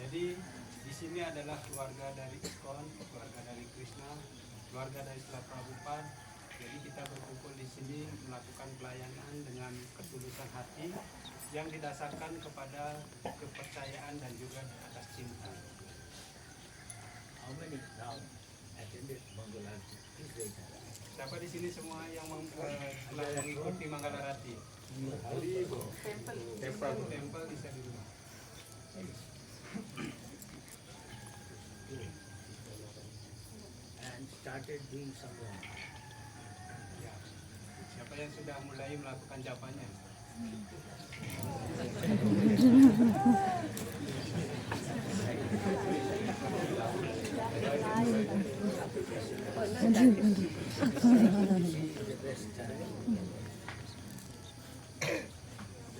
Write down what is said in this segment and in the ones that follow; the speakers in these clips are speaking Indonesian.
Jadi di sini adalah keluarga dari ISKCON, keluarga dari Krishna, keluarga dari Srila Prabhupada. Jadi kita berkumpul di sini melakukan pelayanan dengan ketulusan hati yang didasarkan kepada kepercayaan dan juga atas cinta. How many now attended Mangalarti? Please raise your hand. Siapa di sini semua yang telah mengikuti Manggalarati? Tempel bisa di rumah. And started doing some wrong. Ya. Siapa yang sudah mulai melakukan japanya?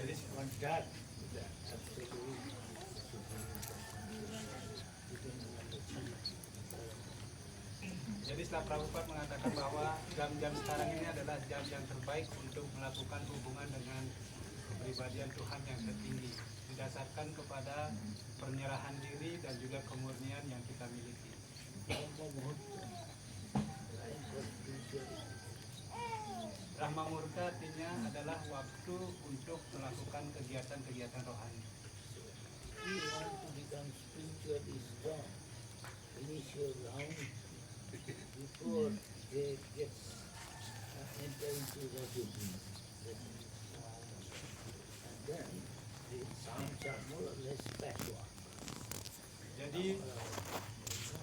Jadi Contact. Jadi setelah Prabhupada mengatakan bahwa jam-jam sekarang ini adalah jam yang terbaik untuk melakukan hubungan dengan kepribadian Tuhan yang tertinggi, didasarkan kepada penyerahan diri dan juga kemurnian yang kita miliki. Brahma Muhurta artinya adalah waktu untuk melakukan kegiatan-kegiatan rohani. If you want to become spiritually strong, finish your round before they get enter into Rajoguna. And then the sounds are more or less backward.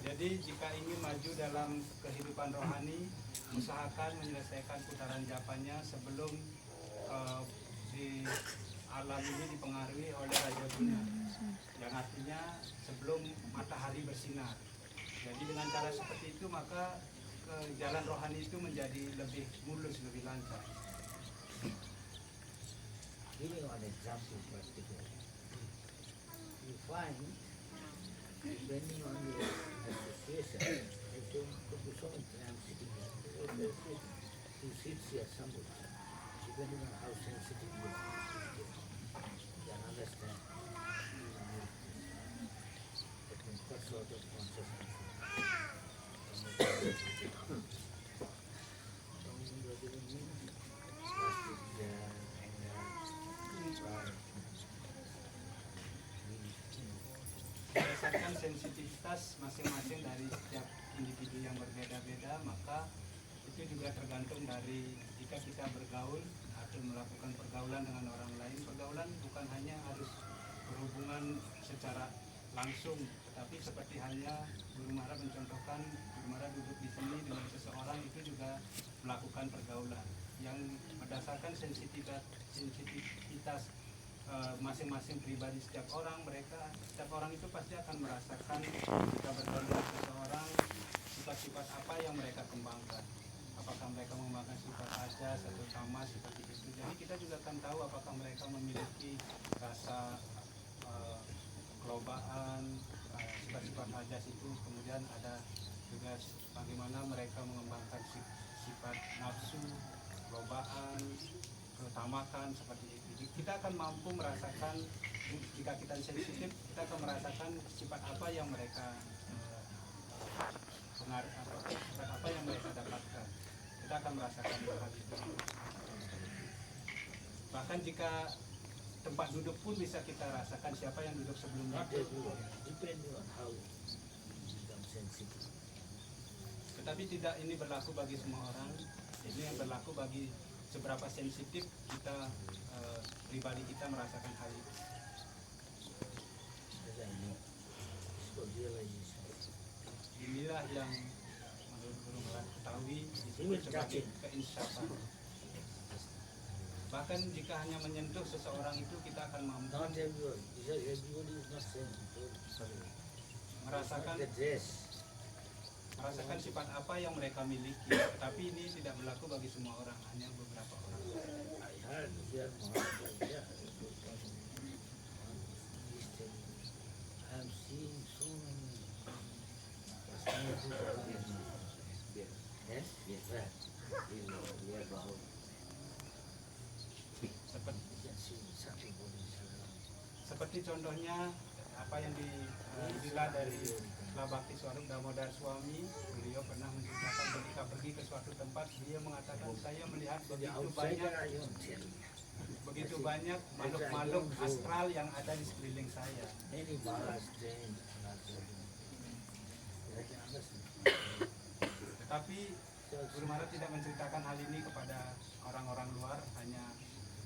Jadi jika ingin maju dalam kehidupan rohani, usahakan menyelesaikan putaran japanya sebelum di alam ini dipengaruhi oleh Raja Guna, yang artinya sebelum matahari bersinar. Jadi dengan cara seperti itu maka jalan rohani itu menjadi lebih mulus, lebih lancar. Giving one example particularly, you find depending on your association, if you could be so I'm sitting here, two seats here somewhere, depending on how sensitive you are, you can understand that means what sort of consciousness. Berdasarkan sensitivitas masing-masing dari setiap individu yang berbeda-beda, maka itu juga tergantung dari jika kita bergaul atau melakukan pergaulan dengan orang lain. Pergaulan bukan hanya harus berhubungan secara langsung, tetapi seperti hanya Guru Maharaj mencontohkan, Guru Maharaj duduk di sini dengan seseorang itu juga melakukan pergaulan yang berdasarkan sensitivitas masing-masing pribadi setiap orang. Setiap orang itu pasti akan merasakan jika bergaul dengan seseorang sifat-sifat apa yang mereka kembangkan. Apakah mereka mengembangkan sifat ajas atau tamas seperti itu. Jadi kita juga akan tahu apakah mereka memiliki rasa kelobaan, sifat-sifat ajas itu. Kemudian ada juga bagaimana mereka mengembangkan sifat nafsu, kelobaan, ketamakan seperti itu. Kita akan mampu merasakan, jika kita sensitif, kita akan merasakan sifat apa yang mereka sifat apa yang mereka dapatkan. Kita akan merasakan hal itu. Bahkan jika tempat duduk pun bisa kita rasakan siapa yang duduk sebelumnya. Depending on how you become sensitive. Tetapi tidak ini berlaku bagi semua orang. Ini yang berlaku bagi seberapa sensitif kita pribadi kita merasakan hal itu. As I know, it's called realization. Inilah yang menurut Guru Maharaj ketahui disebut sebagai keinsafan. Bahkan jika hanya menyentuh seseorang itu kita akan mampu Not everyone. Everybody is not same. merasakan The dress. merasakan sifat apa yang mereka miliki. Tetapi ini tidak berlaku bagi semua orang, hanya beberapa orang. I heard here Maharaj, I am seeing so many personalities. Yes? Yes, sir. We are bound. Seperti, You can see something what is seperti contohnya apa yang dilihat dari Labakti Swarup Damodar Swami, beliau pernah menceritakan ketika pergi ke suatu tempat, dia mengatakan saya melihat begitu banyak makhluk-makhluk astral yang ada di sekeliling saya. Many bars, trains, Tetapi Guru Maharaj tidak menceritakan hal ini kepada orang-orang luar, hanya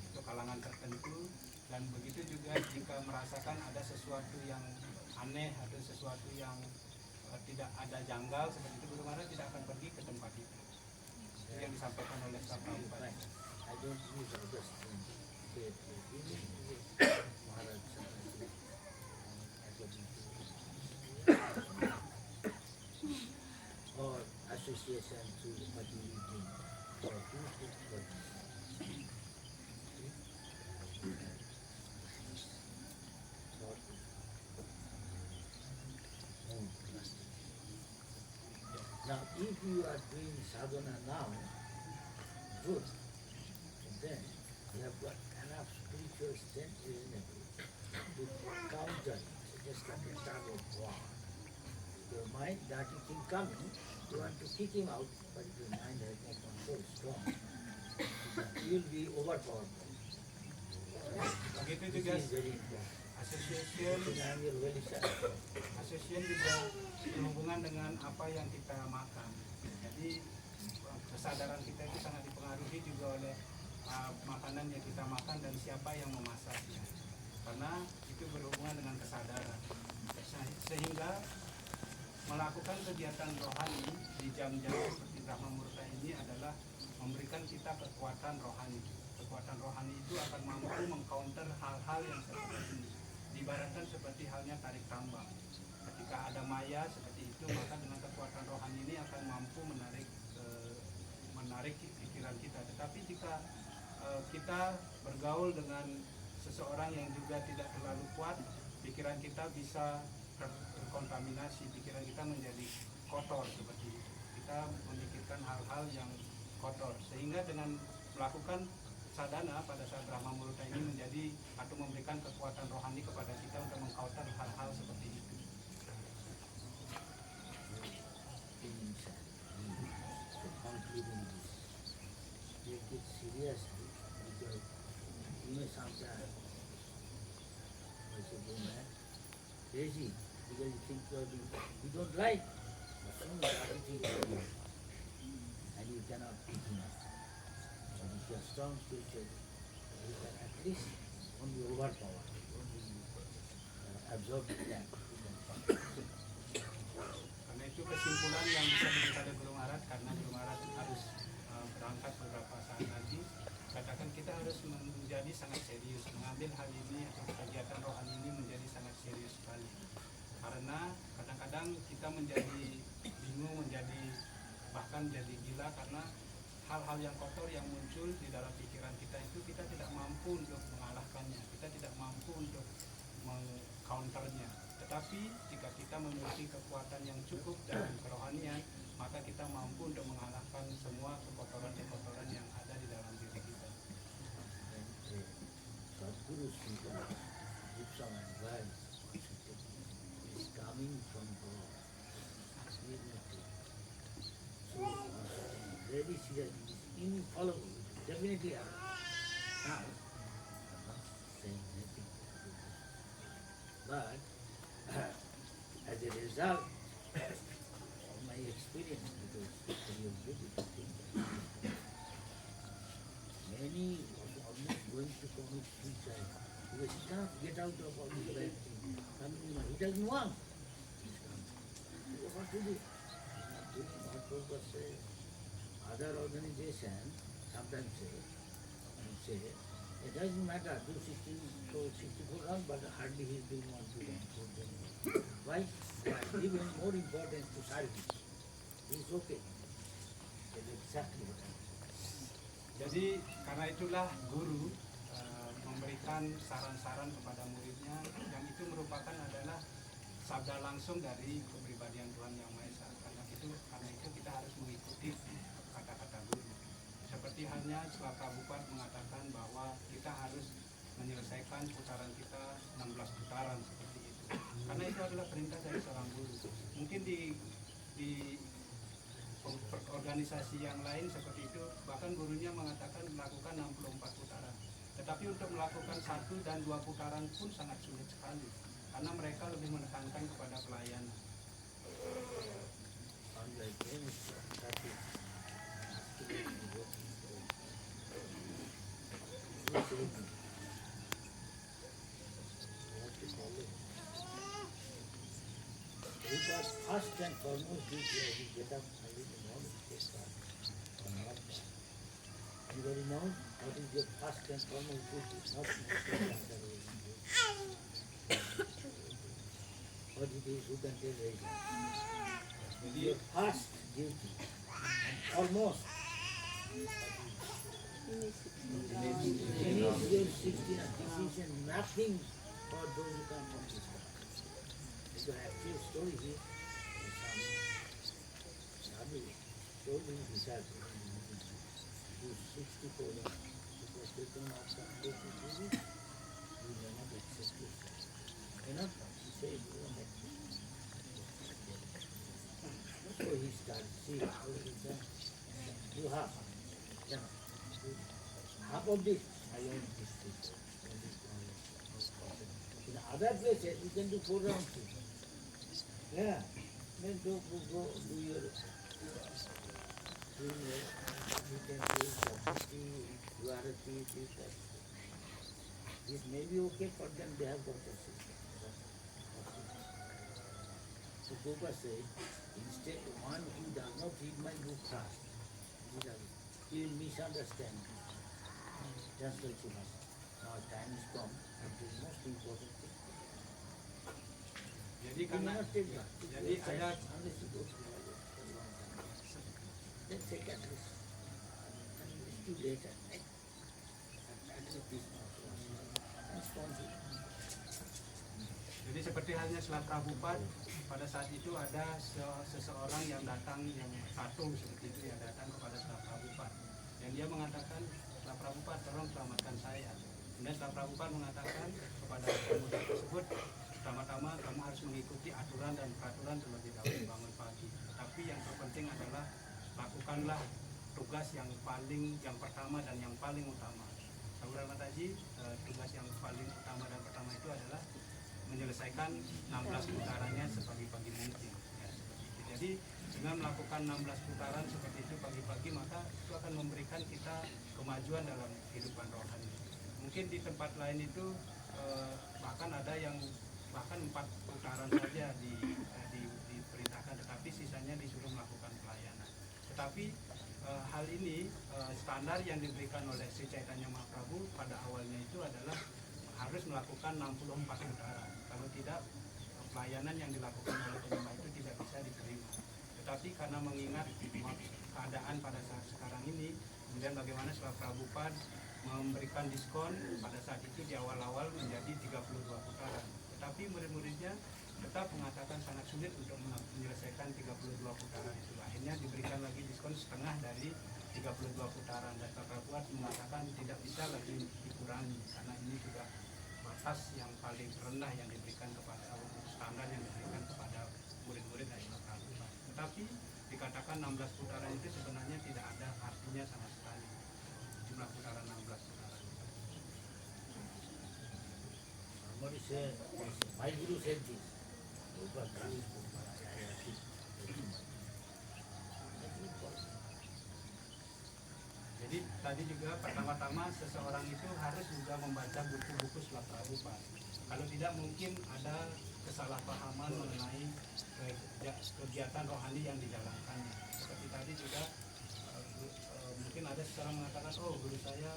untuk kalangan tertentu. Dan begitu juga jika merasakan ada sesuatu yang aneh atau sesuatu yang tidak ada janggal seperti itu, Guru Maharaj tidak akan pergi ke tempat itu. Itu yang disampaikan oleh Prabhupada. I don't use other things. Or association to materialism or to now, if you are doing sadhana now, good, then you have got enough spiritual strength reasonable to counter it, just like a tug of war. Your mind, dirty thing coming, you want to kick him out, but your mind has no control, strong. You will be overpowered. Begitu This juga is very important. association juga berhubungan dengan apa yang kita makan. Jadi kesadaran kita itu sangat dipengaruhi juga oleh makanan yang kita makan dan siapa yang memasaknya. Karena itu berhubungan dengan kesadaran. Sehingga melakukan kegiatan rohani di jam-jam seperti Brahma Murta ini adalah memberikan kita kekuatan rohani. Kekuatan rohani itu akan mampu mengcounter hal-hal yang seperti ini. Diibaratkan seperti halnya tarik tambang. Ketika ada maya seperti itu, maka dengan kekuatan rohani ini akan mampu menarik pikiran kita. Tetapi jika kita bergaul dengan seseorang yang juga tidak terlalu kuat, pikiran kita bisa terkontaminasi, pikiran kita menjadi kotor seperti itu. Kita memikirkan hal-hal yang kotor, sehingga dengan melakukan sadhana pada saat Brahma Murta ini menjadi atau memberikan kekuatan rohani kepada kita untuk mengcounter hal-hal seperti itu. Take it seriously because you may sometimes also go mad, crazy, because you think you don't like, but soon you think and you cannot pick him up. But if you are strong spiritual, you can at least only overpower, only absorb that. Karena itu kesimpulan yang bisa diberikan oleh Guru Maharaj, karena Guru Maharaj harus berangkat beberapa saat lagi. Katakan kita harus menjadi sangat serius, mengambil hal ini atau kegiatan rohani ini menjadi sangat serius sekali. Karena kadang-kadang kita menjadi bingung, bahkan menjadi gila karena hal-hal yang kotor yang muncul di dalam pikiran kita itu kita tidak mampu untuk mengalahkannya, kita tidak mampu untuk mengcounternya. Tetapi jika kita memiliki kekuatan yang cukup dalam kerohanian, maka kita mampu untuk mengalahkan semua kekotoran-kekotoran yang ada di dalam diri kita. Sadhguru Sundar gives some advice is coming from God. So, very seriously, you follow it, definitely are. Now, I'm not saying anything to do this. But, as a result of my experience, because we have beautiful things, many are almost going to commit suicide because he cannot get out of all these bad things. I mean, he doesn't want. He's coming. So what to do? He's not doing what Prabhupada says. Other organizations sometimes say, it doesn't matter, do 64 runs, but hardly he's doing 1 to 1. Why? They are giving more importance to service. He's okay. That's exactly what I mean. Jadi karena itulah guru memberikan saran-saran kepada muridnya yang itu merupakan adalah sabda langsung dari kepribadian Tuhan Yang Maha Esa. Karena itu kita harus mengikuti kata-kata guru. Seperti halnya setelah Prabhupada mengatakan bahwa kita harus menyelesaikan putaran kita 16 putaran seperti itu. karena itu adalah perintah dari seorang guru. Mungkin di organisasi yang lain seperti itu, bahkan gurunya mengatakan melakukan 64 putaran. Tetapi untuk melakukan 1 dan 2 putaran pun sangat sulit sekali, karena mereka lebih menekankan kepada pelayanan. Because first and foremost, you get up early in the morning, take part on our part. Anybody know what is your first and foremost duty? Not necessarily what it is, who can tell right now? Your first duty, and almost, finish your 16 decision, nothing for those who come from this country. It's an actual story here. Some told me this who's 64 because they don't have some local disease, you may not accept it. Cannot, he said, you won't accept it. So he started, see, what is that? You have, half of this, I own this thing. In other places, you can do 4 rounds. Yeah, then go do your, you can do Sabati, Dwarati, this may be okay for them, they have got a system. So Gopal said, instead one who does not read my book fast, he will misunderstand. Just like you must. Now time is come, and the most important thing. Jadi karena jadi saya unless you go to then take at least. And it's too late at night. At least this much responsible. Jadi seperti halnya setelah Prabhupada, pada saat itu ada seseorang yang datang, yang satu seperti itu yang datang kepada setelah Prabhupada, dan dia mengatakan, setelah Prabhupada tolong selamatkan saya. Kemudian setelah Prabhupada mengatakan kepada pemuda tersebut, pertama-tama kamu harus mengikuti aturan dan peraturan terlebih dahulu bangun pagi. Tapi yang terpenting adalah lakukanlah tugas yang pertama dan yang paling utama. Saudara Mataji, tugas yang paling utama dan pertama itu adalah menyelesaikan 16 putarannya sepagi-pagi mungkin. Ya, jadi dengan melakukan 16 putaran seperti itu pagi-pagi, maka itu akan memberikan kita kemajuan dalam kehidupan rohani. Mungkin di tempat lain itu bahkan ada yang bahkan 4 putaran saja diperintahkan, tetapi sisanya disuruh melakukan pelayanan. Tetapi hal ini standar yang diberikan oleh Sri Chaitanya Mahaprabhu pada awalnya itu adalah harus melakukan 64 putaran. Kalau tidak, pelayanan yang dilakukan oleh penyembah itu tidak bisa diterima. Tetapi karena mengingat keadaan pada saat sekarang ini, kemudian bagaimana setelah Prabhupada memberikan diskon pada saat itu di awal-awal menjadi 32 putaran. Tetapi murid-muridnya tetap mengatakan sangat sulit untuk menyelesaikan 32 putaran itu. Akhirnya diberikan lagi diskon setengah dari 32 putaran, dan Prabhupada mengatakan tidak bisa lagi dikurangi karena ini juga batas yang paling rendah yang diberikan kepada standar yang diberikan kepada murid-murid dari Prabhupada. Tetapi dikatakan 16 putaran itu sebenarnya tidak ada artinya sama sekali. Jumlah putaran 16 putaran. Somebody said, my guru said this. Jadi tadi juga pertama-tama seseorang itu harus juga membaca buku-buku setelah Prabhupada. Kalau tidak mungkin ada kesalahpahaman mengenai kegiatan rohani yang dijalankannya. Seperti tadi juga mungkin ada seseorang mengatakan, oh guru saya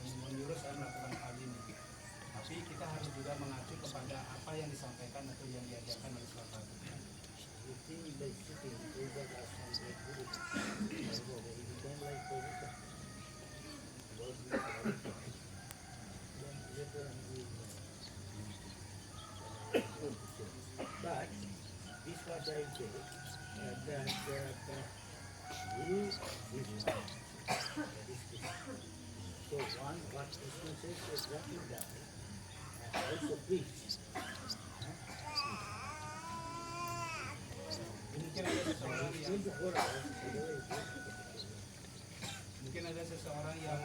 menyuruh saya melakukan hal ini. Tapi kita harus juga mengacu kepada apa yang disampaikan atau yang diajarkan oleh setelah Prabhupada. But this what I say, that Guru is not. So one what Krishna says is exactly that. And also preach. yang 24 hours, whatever it is. mungkin ada seseorang yang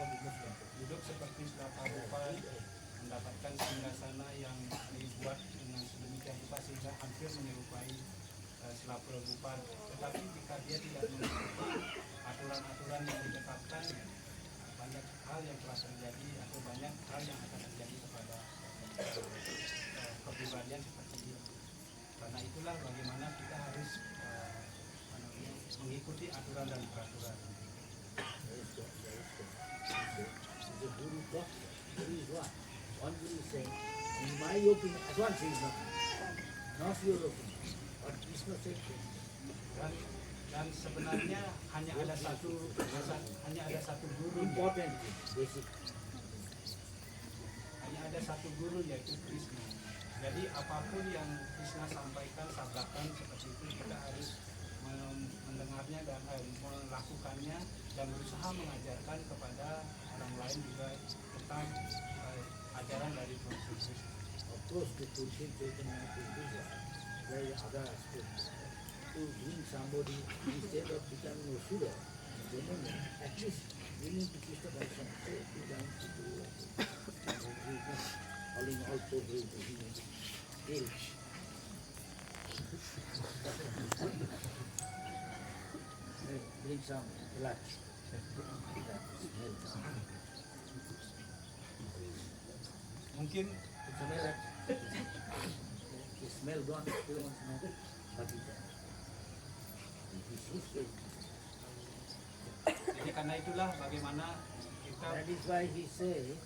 duduk seperti Prabhupada mendapatkan singgasana yang dibuat dengan sedemikian rupa sehingga hampir menyerupai Srila Prabhupada. Tetapi jika dia tidak mengikuti aturan-aturan yang ditetapkan, banyak hal yang telah terjadi atau banyak hal yang akan terjadi kepada kepribadian seperti dia. Karena itulah bagaimana kita harus mengikuti aturan dan peraturan. The Guru talks, Guru is what? One Guru is saying, in my opinion, Advance is not your opinion. What Krishna said. Dan sebenarnya hanya ada satu guru, Important, basic. hanya ada satu guru yaitu Krishna. Jadi apapun yang Krishna sampaikan, sabdakan seperti itu kita harus mendengarnya dan melakukannya dan berusaha mengajarkan kepada orang lain juga tentang ajaran dari Tuhan Yesus. Of course, to fulfill Chaitanya Prabhupada, there is other aspects. To bring somebody instead of becoming Asura, at least bringing to Krishna consciousness. So, he wants to do calling all progress, still. Bring some relax. Mungkin Smell the smell gone, still wants to know what is that. jadi karena itulah bagaimana kita That is why he says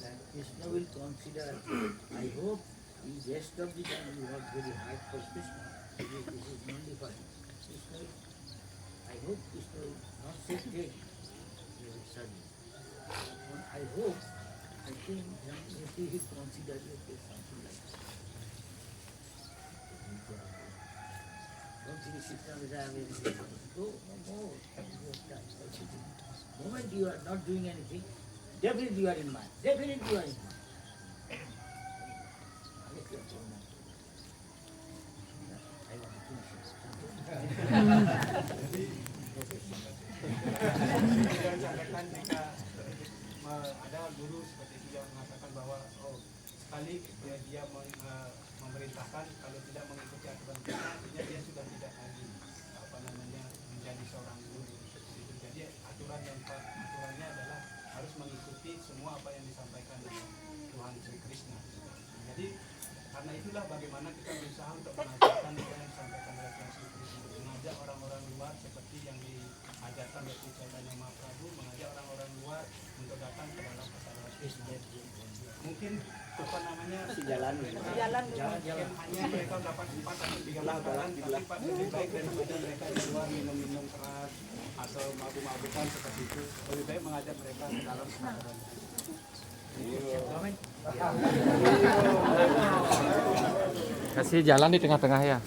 that Krishna will consider, I hope the rest of the time you work very hard for Krishna. This is only for Krishna. I hope Krishna will not say take your service. I hope, I think that he will consider you as something like that. Don't think Krishna will have anything. Go, no more. The moment you are not doing anything, definitely you are in mind. Definitely you are in mind. I want to finish it. tidak disampaikan jika ada guru seperti itu yang mengatakan bahwa sekali dia memerintahkan kalau tidak mengikuti aturan kita, artinya dia sudah tidak lagi menjadi seorang guru. Jadi aturannya adalah harus mengikuti semua apa yang disampaikan oleh Tuhan Sri Krishna. Jadi karena itulah bagaimana kita berusaha untuk mengajarkan apa yang disampaikan oleh Tuhan Sri Krishna, mengajak orang-orang luar seperti yang diajarkan oleh Sri Chaitanya Mahaprabhu, mengajak orang-orang luar untuk datang ke dalam kesadaran Krishna. Mungkin jalan hanya mereka dapat 4 atau 3 makanan, tapi Pak lebih baik daripada mereka di luar minum keras atau mabuk-mabukan seperti itu. Lebih baik mengajak mereka ke dalam kesadaran. Kasih jalan di tengah-tengah ya.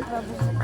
Prabhu.